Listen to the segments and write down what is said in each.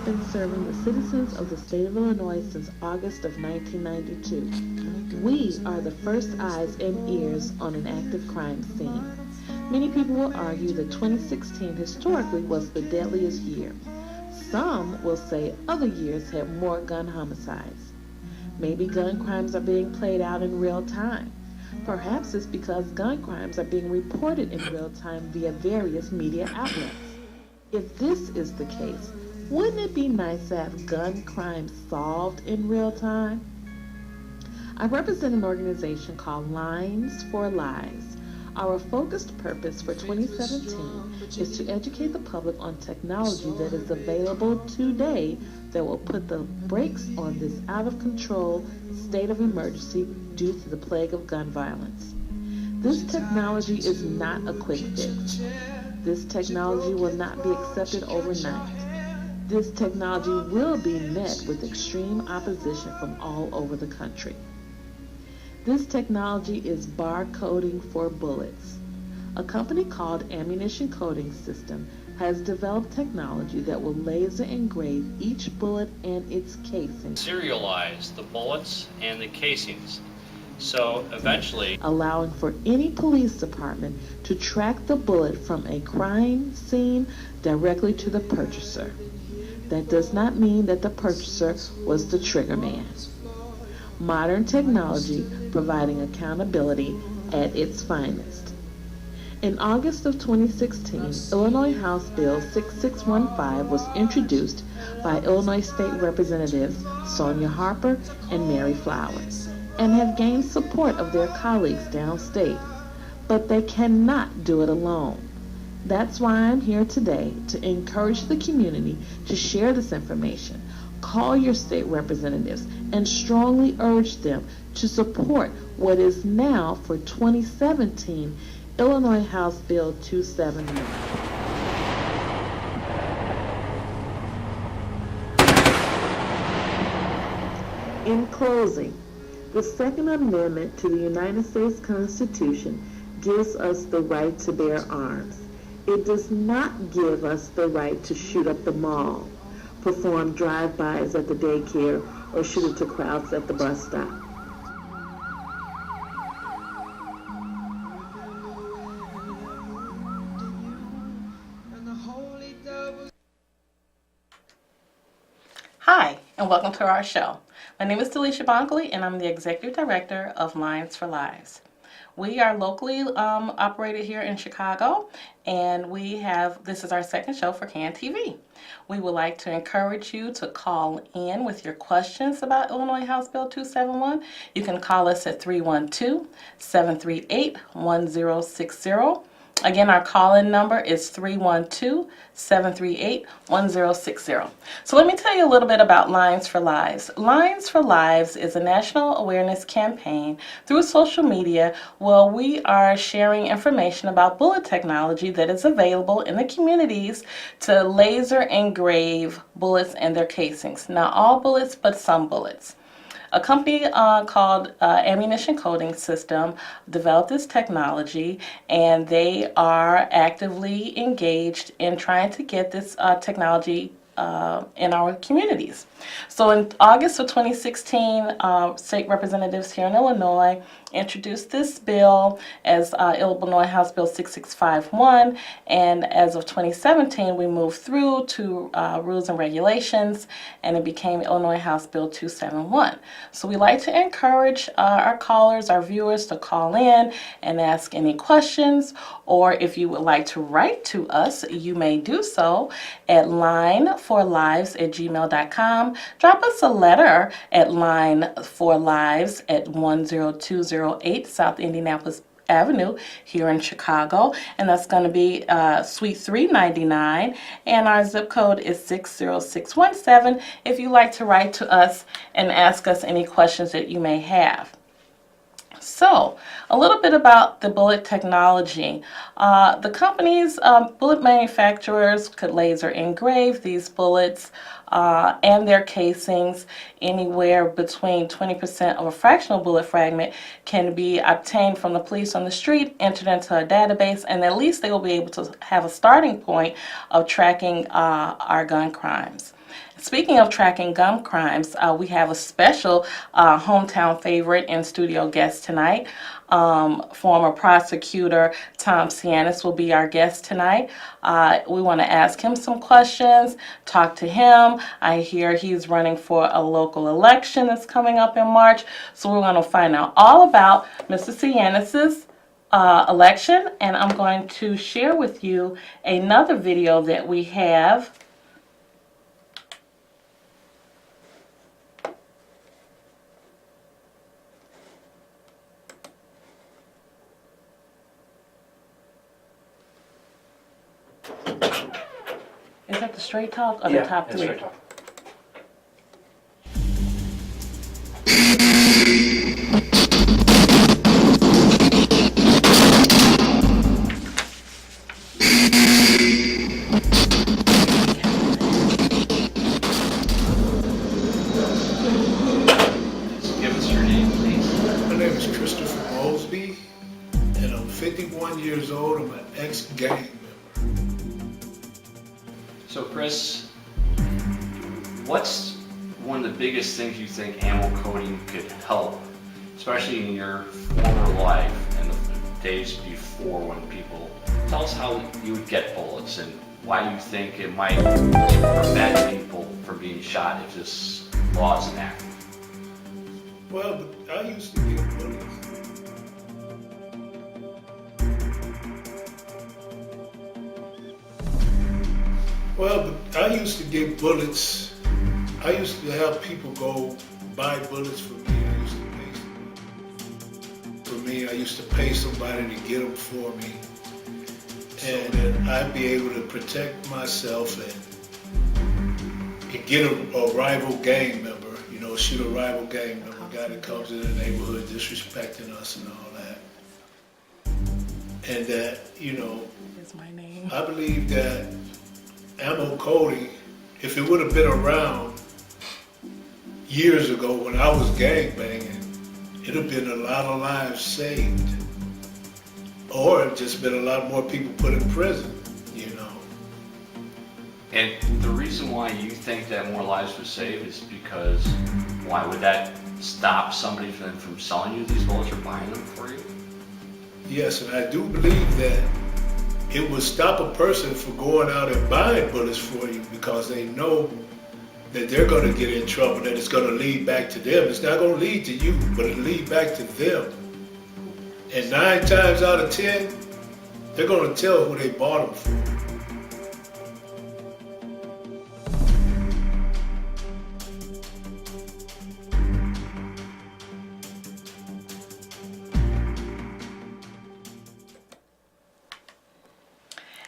have been serving the citizens of the state of Illinois since August of 1992. We are the first eyes and ears on an active crime scene. Many people will argue that 2016 historically was the deadliest year. Some will say other years had more gun homicides. Maybe gun crimes are being played out in real time. Perhaps it's because gun crimes are being reported in real time via various media outlets. If this is the case, wouldn't it be nice to have gun crimes solved in real time? I represent an organization called Lines for Lives. Our focused purpose for 2017 is to educate the public on technology that is available today that will put the brakes on this out-of-control state of emergency due to the plague of gun violence. This technology is not a quick fix. This technology will not be accepted overnight. This technology will be met with extreme opposition from all over the country. This technology is barcoding for bullets. A company called Ammunition Coding System has developed technology that will laser engrave each bullet and its casing. Serialize the bullets and the casings. So eventually, allowing for any police department to track the bullet from a crime scene directly to the purchaser. That does not mean that the purchaser was the trigger man. Modern technology providing accountability at its finest. In August of 2016, Illinois House Bill 6615 was introduced by Illinois State Representatives Sonia Harper and Mary Flowers, and have gained support of their colleagues downstate. But they cannot do it alone. That's why I'm here today to encourage the community to share this information, call your state representatives, and strongly urge them to support what is now, for 2017, Illinois House Bill 271. In closing, the Second Amendment to the United States Constitution gives us the right to bear arms. It does not give us the right to shoot up the mall, perform drive-bys at the daycare, or shoot into crowds at the bus stop. Hi, and welcome to our show. My name is Delisha Bonkley, and I'm the Executive Director of Lines for Lives. We are locally operated here in Chicago, and this is our second show for CAN TV. We would like to encourage you to call in with your questions about Illinois House Bill 271. You can call us at 312-738-1060. Again, our call-in number is 312-738-1060. So let me tell you a little bit about Lines for Lives. Lines for Lives is a national awareness campaign through social media where we are sharing information about bullet technology that is available in the communities to laser engrave bullets and their casings. Not all bullets, but some bullets. A company called Ammunition Coding System developed this technology, and they are actively engaged in trying to get this technology in our communities. So in August of 2016, state representatives here in Illinois introduced this bill as Illinois House Bill 6651, and as of 2017 we moved through to rules and regulations, and it became Illinois House Bill 271. So we like to encourage our callers, our viewers, to call in and ask any questions, or if you would like to write to us, you may do so at lineforlives@gmail.com. Drop us a letter at lineforlives at 10208 South Indianapolis Avenue here in Chicago, and that's going to be Suite 399, and our zip code is 60617 if you'd like to write to us and ask us any questions that you may have. So, a little bit about the bullet technology. The companies, bullet manufacturers could laser engrave these bullets and their casings. Anywhere between 20% of a fractional bullet fragment can be obtained from the police on the street, entered into a database, and at least they will be able to have a starting point of tracking our gun crimes. Speaking of tracking gun crimes, we have a special hometown favorite and studio guest tonight. Former prosecutor Tom Sianis will be our guest tonight. We want to ask him some questions, talk to him. I hear he's running for a local election that's coming up in March, so we're going to find out all about Mr. Sianis's election, and I'm going to share with you another video that we have. Is that the Straight Talk or the top it's three? Straight Talk. Give us your name, please. My name is Christopher Mosby, and I'm 51 years old. I'm an ex-gang member. So Chris, what's one of the biggest things you think ammo coding could help, especially in your former life and the days before when people, tell us how you would get bullets and why you think it might prevent people from being shot if this law is enacted. Well, I used to get bullets. Well, I used to get bullets. I used to have people go buy bullets for me. I used to pay somebody to get them for me. And then I'd be able to protect myself and get a rival gang member, shoot a rival gang member, a guy that comes in the neighborhood disrespecting us and all that. And that, Is my name. I believe that ammo coding, if it would have been around years ago when I was gang banging, it'd have been a lot of lives saved. Or just been a lot more people put in prison, And the reason why you think that more lives were saved is because, why would that stop somebody from selling you these bullets or buying them for you? Yes, and I do believe that it would stop a person from going out and buying bullets for you because they know that they're going to get in trouble, that it's going to lead back to them. It's not going to lead to you, but it'll lead back to them. And 9 times out of 10, they're going to tell who they bought them for.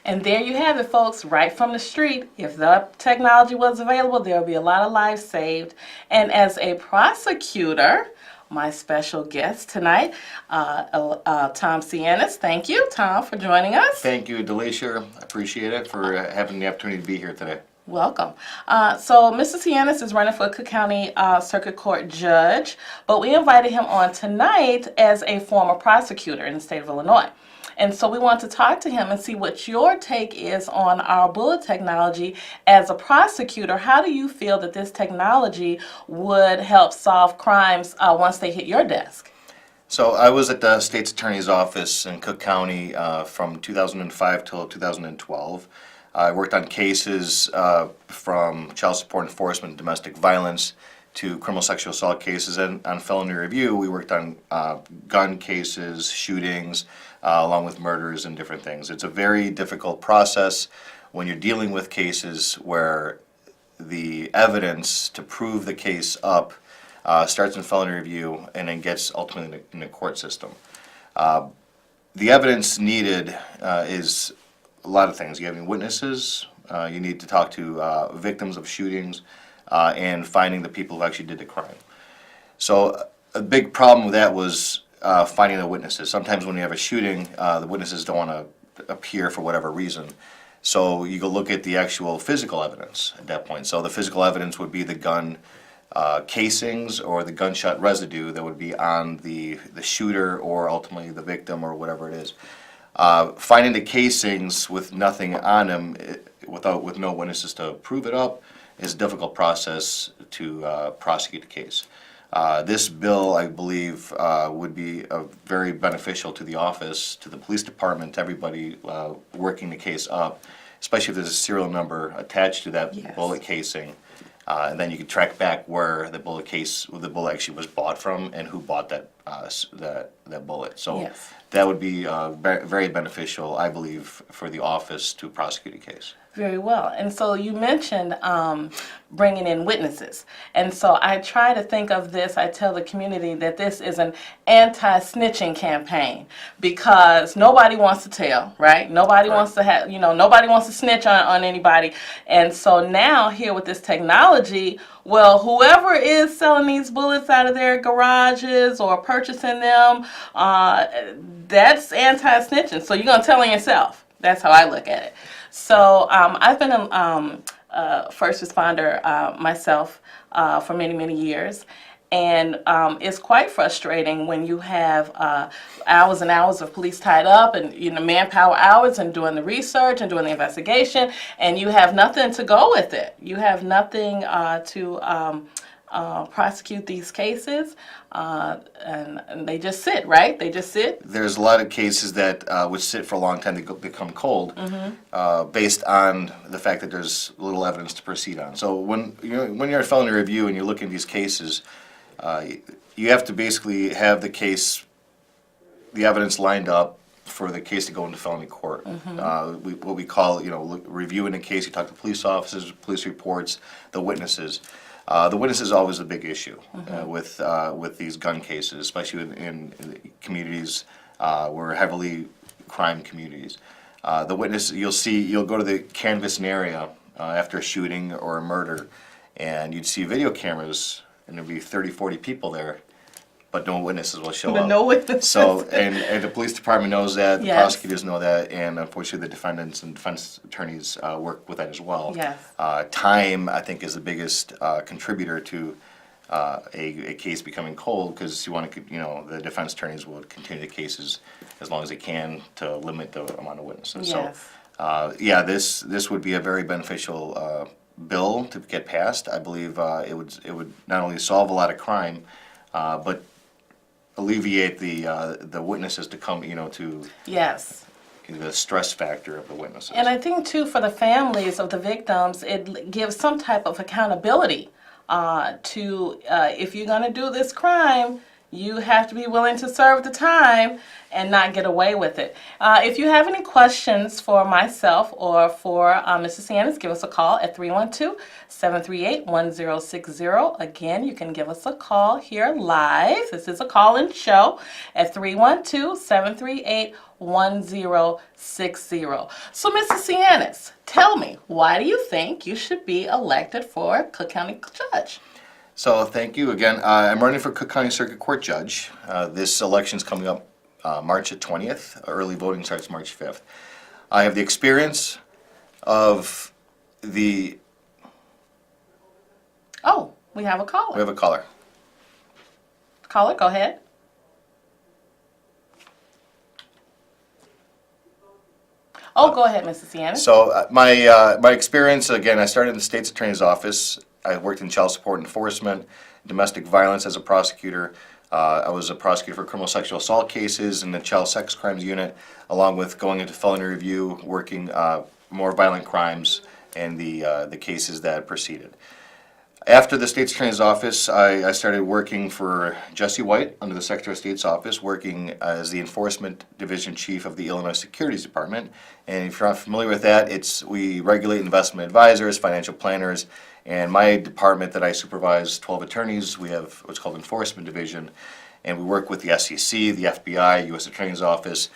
And there you have it, folks, right from the street. If the technology was available, there would be a lot of lives saved. And as a prosecutor, my special guest tonight, Tom Sianis. Thank you, Tom, for joining us. Thank you, Delisha. I appreciate it for having the opportunity to be here today. Welcome. So Mr. Sianis is running for Cook County Circuit Court Judge, but we invited him on tonight as a former prosecutor in the state of Illinois. And so we want to talk to him and see what your take is on our bullet technology as a prosecutor. How do you feel that this technology would help solve crimes once they hit your desk? So I was at the state's attorney's office in Cook County from 2005 till 2012. I worked on cases from child support enforcement, domestic violence, to criminal sexual assault cases, and on felony review we worked on gun cases, shootings, along with murders and different things. It's a very difficult process when you're dealing with cases where the evidence to prove the case up starts in felony review and then gets ultimately in the court system. The evidence needed is a lot of things. You have witnesses, you need to talk to victims of shootings, and finding the people who actually did the crime. So a big problem with that was finding the witnesses. Sometimes when you have a shooting, the witnesses don't want to appear for whatever reason. So you go look at the actual physical evidence at that point. So the physical evidence would be the gun casings or the gunshot residue that would be on the shooter or ultimately the victim or whatever it is. Finding the casings with nothing on them, with no witnesses to prove it up, is a difficult process to prosecute the case. This bill, I believe, would be very beneficial to the office, to the police department, to everybody working the case up, especially if there's a serial number attached to that Yes. bullet casing. And then you can track back where the bullet actually was bought from and who bought that bullet. So Yes. that would be very beneficial, I believe, for the office to prosecute a case. Very well. And so you mentioned bringing in witnesses. And so I try to think of this, I tell the community that this is an anti-snitching campaign because nobody wants to tell, right? Nobody wants to have, nobody wants to snitch on anybody. And so now here with this technology, well, whoever is selling these bullets out of their garages or purchasing them, that's anti-snitching. So you're going to tell on yourself. That's how I look at it. So I've been a first responder myself for many, many years. And it's quite frustrating when you have hours and hours of police tied up and manpower hours and doing the research and doing the investigation, and you have nothing to go with it. You have nothing to prosecute these cases, and they just sit, right? They just sit. There's a lot of cases that would sit for a long time to become cold, based on the fact that there's little evidence to proceed on. So when you're a felony review and you're looking at these cases, you have to basically have the evidence lined up for the case to go into felony court. What we call, reviewing the case. You talk to police officers, police reports, the witnesses. The witness is always a big issue with these gun cases, especially in communities where heavily crime communities. The witness, you'll go to the canvassing area after a shooting or a murder, and you'd see video cameras, and there'd be 30, 40 people there, but no witnesses will show up. No witnesses. So, and the police department knows that, the Yes. prosecutors know that, and unfortunately the defendants and defense attorneys work with that as well. Yes. Time, I think, is the biggest contributor to a case becoming cold, because the defense attorneys will continue the cases as long as they can to limit the amount of witnesses. Yes. So, this would be a very beneficial bill to get passed. I believe it would not only solve a lot of crime, but alleviate the witnesses to come, to Yes. the stress factor of the witnesses. And I think, too, for the families of the victims, it gives some type of accountability to, if you're going to do this crime, you have to be willing to serve the time and not get away with it. If you have any questions for myself or for Mrs. Sianis, give us a call at 312-738-1060. Again, you can give us a call here live. This is a call-in show at 312-738-1060. So, Mrs. Sianis, tell me, why do you think you should be elected for Cook County Judge? So thank you again. I'm running for Cook County Circuit Court Judge. This election's coming up March the 20th. Early voting starts March 5th. I have the experience of the... Oh, we have a caller. We have a caller. Caller, go ahead. Oh, go ahead, Mrs. Sienna. So my experience, again, I started in the state's attorney's office. I worked in child support enforcement, domestic violence as a prosecutor. I was a prosecutor for criminal sexual assault cases in the child sex crimes unit, along with going into felony review, working more violent crimes and the cases that proceeded. After the state's attorney's office, I started working for Jesse White under the Secretary of State's office, working as the Enforcement Division Chief of the Illinois Securities Department. And if you're not familiar with that, we regulate investment advisors, financial planners, and my department that I supervise 12 attorneys. We have what's called Enforcement Division, and we work with the SEC, the FBI, U.S. Attorney's Office,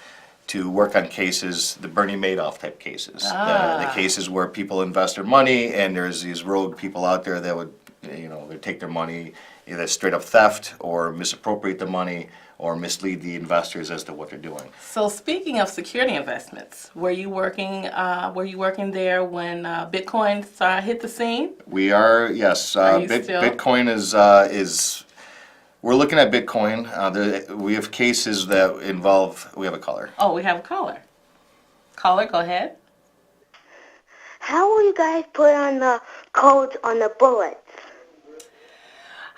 to work on cases, the Bernie Madoff type cases. The cases where people invest their money and there's these rogue people out there that would they take their money, either straight up theft or misappropriate the money or mislead the investors as to what they're doing. So speaking of security investments, were you working there when Bitcoin hit the scene? We are, yes. Are you still? Bitcoin is. We're looking at Bitcoin. We have cases that involve. We have a caller. Oh, we have a caller. Caller, go ahead. How will you guys put on the codes on the bullets?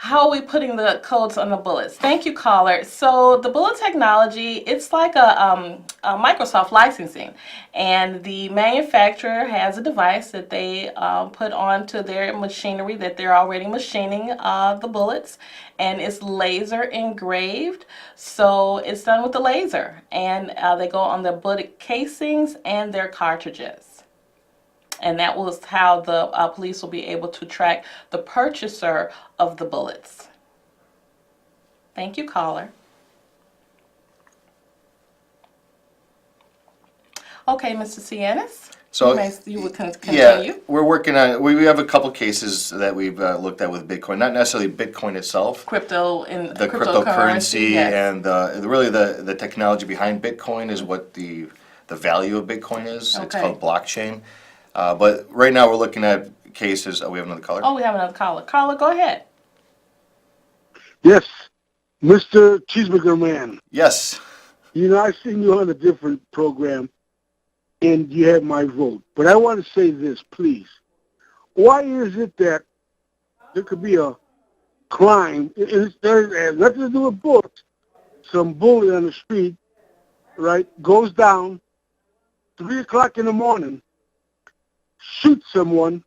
How are we putting the codes on the bullets? Thank you, caller. So the bullet technology, it's like a Microsoft licensing, and the manufacturer has a device that they put onto their machinery that they're already machining the bullets, and it's laser engraved. So it's done with the laser, and they go on the bullet casings and their cartridges. And that was how the police will be able to track the purchaser of the bullets. Thank you, caller. Okay, Mr. Cianis, So you would continue. yeah, we're working on. We have a couple cases that we've looked at with Bitcoin. Not necessarily Bitcoin itself. Crypto and The cryptocurrency yes. and really the technology behind Bitcoin is what the value of Bitcoin is. It's Okay. called blockchain. But right now we're looking at cases. Oh, we have another caller? Oh, we have another caller. Caller, go ahead. Yes, Mr. Cheeseburger Man. Yes. I've seen you on a different program, and you have my vote. But I want to say this, please. Why is it that there could be a crime, and it has nothing to do with bullets, some bully on the street, right, goes down, 3 o'clock in the morning, shoots someone,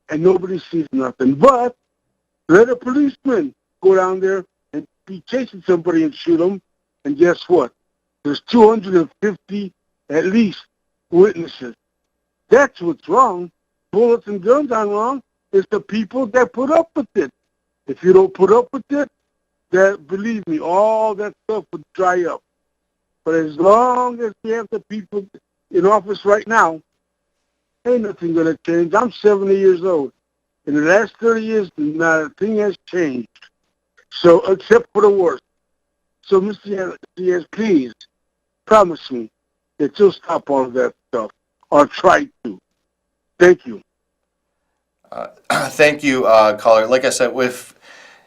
and nobody sees nothing. But let a policeman go down there and be chasing somebody and shoot them, and guess what? There's 250 at least witnesses. That's what's wrong. Bullets and guns aren't wrong. It's the people that put up with it. If you don't put up with it, that, believe me, all that stuff would dry up. But as long as we have the people in office right now, ain't nothing going to change. I'm 70 years old. In the last 30 years, not a thing has changed. So, except for the worst. So, Mr. Diaz, please promise me that you'll stop all of that stuff, or try to. Thank you. Thank you, caller. Like I said, with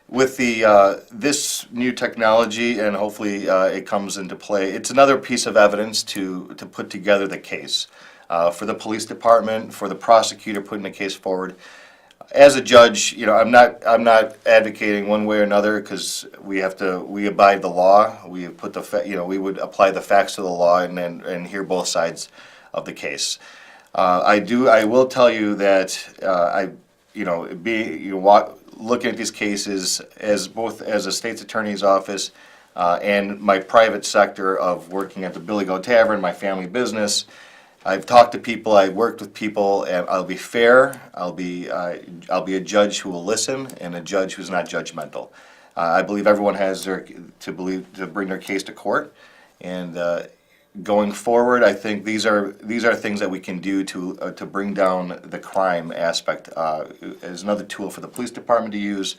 the this new technology, and hopefully it comes into play, it's another piece of evidence to put together the case for the police department, for the prosecutor putting the case forward. As a judge, I'm not advocating one way or another, because we abide the law. We put we would apply the facts to the law and hear both sides of the case. I will tell you that looking at these cases as both as a state's attorney's office and my private sector of working at the Billy Goat Tavern, my family business. I've talked to people, I've worked with people, and I'll be fair. I'll be a judge who will listen and a judge who's not judgmental. I believe everyone has to bring their case to court, and going forward, I think these are things that we can do to bring down the crime aspect. As another tool for the police department to use,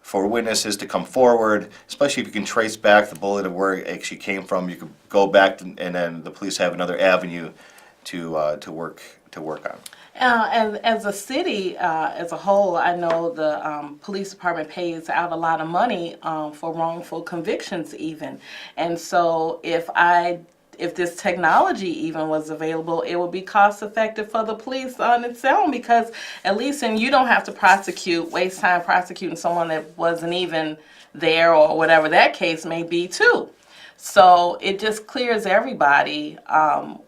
for witnesses to come forward, especially if you can trace back the bullet of where it actually came from. You could go back and then the police have another avenue to work on. And as a city, as a whole, I know the police department pays out a lot of money for wrongful convictions even. And so if this technology even was available, it would be cost effective for the police on its own, because at least then you don't have to waste time prosecuting someone that wasn't even there, or whatever that case may be too. So it just clears everybody.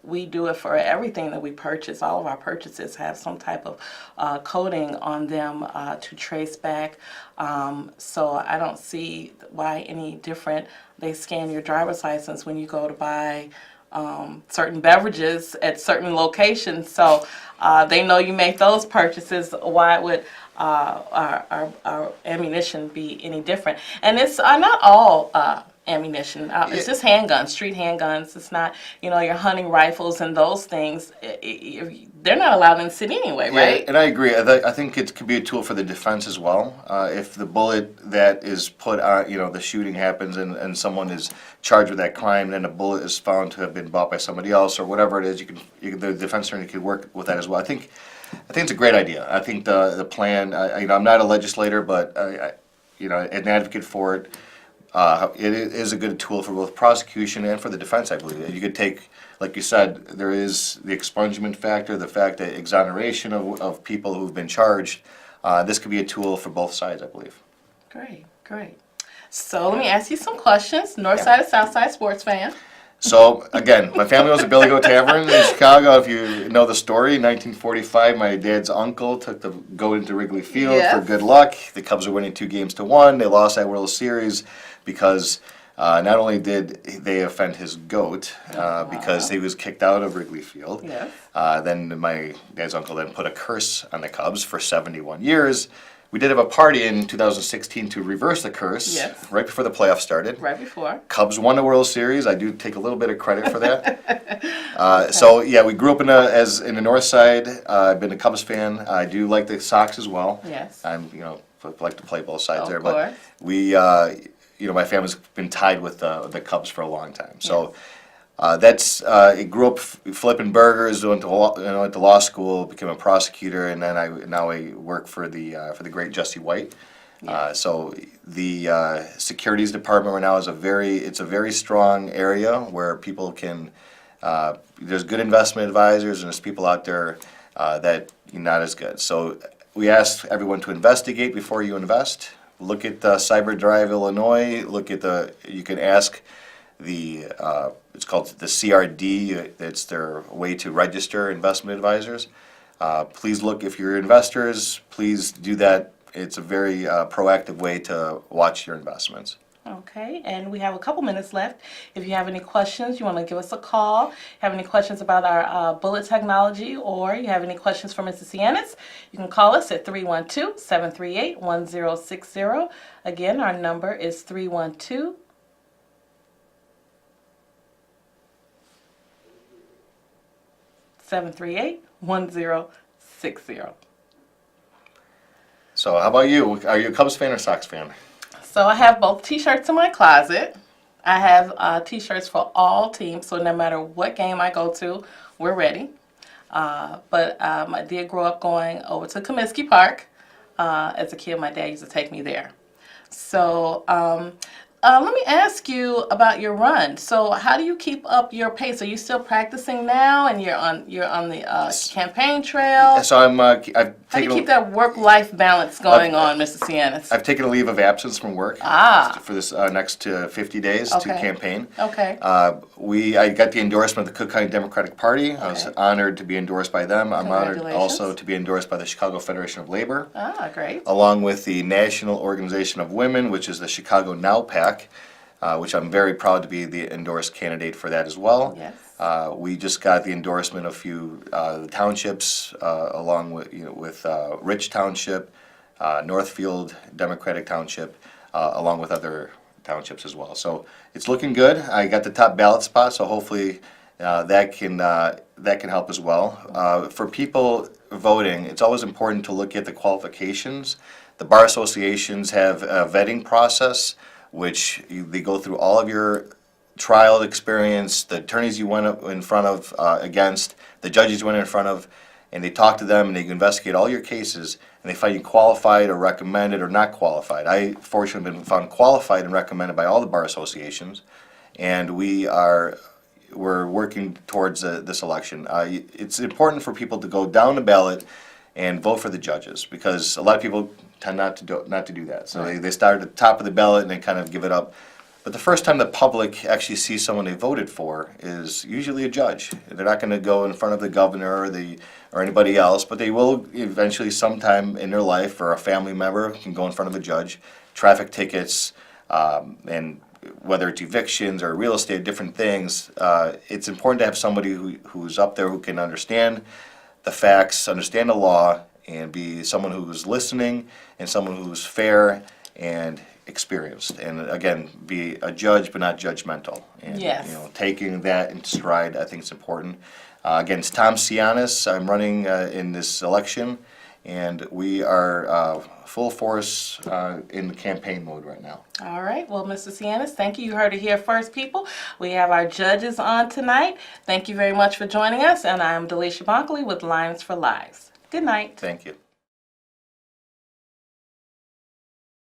We do it for everything that we purchase. All of our purchases have some type of coding on them to trace back. So I don't see why any different. They scan your driver's license when you go to buy certain beverages at certain locations. So they know you make those purchases. Why would our ammunition be any different? And it's not all ammunition. It's just handguns, street handguns. It's not, your hunting rifles and those things. They're not allowed in the city anyway, right? Yeah, and I agree. I think it could be a tool for the defense as well. If the bullet that is put on, the shooting happens and someone is charged with that crime, then a bullet is found to have been bought by somebody else or whatever it is, the defense attorney could work with that as well. I think it's a great idea. I think the plan. I'm not a legislator, but an advocate for it. It is a good tool for both prosecution and for the defense, I believe. You could take, like you said, there is the expungement factor, the fact that exoneration of people who've been charged. This could be a tool for both sides, I believe. Great. So let me ask you some questions. North Side or South Side sports fan? So, again, my family owns a Billy Goat Tavern in Chicago. If you know the story, in 1945, my dad's uncle took the goat into Wrigley Field for good luck. The Cubs were winning 2-1. They lost that World Series because not only did they offend his goat, because he was kicked out of Wrigley Field, then my dad's uncle then put a curse on the Cubs for 71 years. We did have a party in 2016 to reverse the curse, right before the playoffs started. Right before. Cubs won the World Series. I do take a little bit of credit for that. So, we grew up in the North Side. I've been a Cubs fan. I do like the Sox as well. Yes. I'm, like to play both sides there. Course. But we, my family's been tied with the Cubs for a long time. So I grew up flipping burgers, went to law school, became a prosecutor, and then I work for the great Jesse White. So the securities department right now is a very strong area where people can. There's good investment advisors and there's people out there that are not as good. So we ask everyone to investigate before you invest. Look at CyberDrive Illinois. You can ask it's called the CRD. It's their way to register investment advisors. Please look, if you're investors, please do that. It's a very proactive way to watch your investments. Okay, and we have a couple minutes left. If you have any questions, you want to give us a call, have any questions about our bullet technology, or you have any questions for Mrs. Cianis, you can call us at 312-738-1060. Again, our number is 312 738-1060. So how about you? Are you a Cubs fan or Sox fan? So I have both t-shirts in my closet. I have t-shirts for all teams, so no matter what game I go to, we're ready. But I did grow up going over to Comiskey Park. As a kid, my dad used to take me there. So let me ask you about your run. So how do you keep up your pace? Are you still practicing now, and you're on the campaign trail? So I've How do you taken keep that work-life balance going on, Mr. Cianis? I've taken a leave of absence from work for this next 50 days to campaign. Okay. I got the endorsement of the Cook County Democratic Party. I was honored to be endorsed by them. I'm honored also to be endorsed by the Chicago Federation of Labor. Great. Along with the National Organization of Women, which is the Chicago Now PAC, which I'm very proud to be the endorsed candidate for that as well. Yes. We just got the endorsement of a few townships, along with Rich Township, Northfield Democratic Township, along with other townships as well. So it's looking good. I got the top ballot spot, so hopefully that can help as well. For people voting, it's always important to look at the qualifications. The bar associations have a vetting process, which they go through all of your trial experience, the attorneys you went up in front of against, the judges you went in front of, and they talk to them and they investigate all your cases and they find you qualified or recommended or not qualified. I fortunately have been found qualified and recommended by all the bar associations, and we're working towards this election. It's important for people to go down the ballot and vote for the judges, because a lot of people tend not to do that. So they start at the top of the ballot and they kind of give it up. But the first time the public actually sees someone they voted for is usually a judge. They're not going to go in front of the governor or anybody else, but they will eventually sometime in their life, or a family member can go in front of a judge. Traffic tickets, and whether it's evictions or real estate, different things, it's important to have somebody who's up there who can understand the facts, understand the law, and be someone who's listening and someone who's fair and experienced. And again, be a judge but not judgmental. And, Yes. taking that in stride, I think is important. Again, it's Tom Cianis. I'm running in this election, and we are full force in the campaign mode right now. All right. Well, Mr. Cianis, thank you. You heard it here first, people. We have our judges on tonight. Thank you very much for joining us, and I'm Delisha Bonkley with Lions for Lives. Good night. Thank you.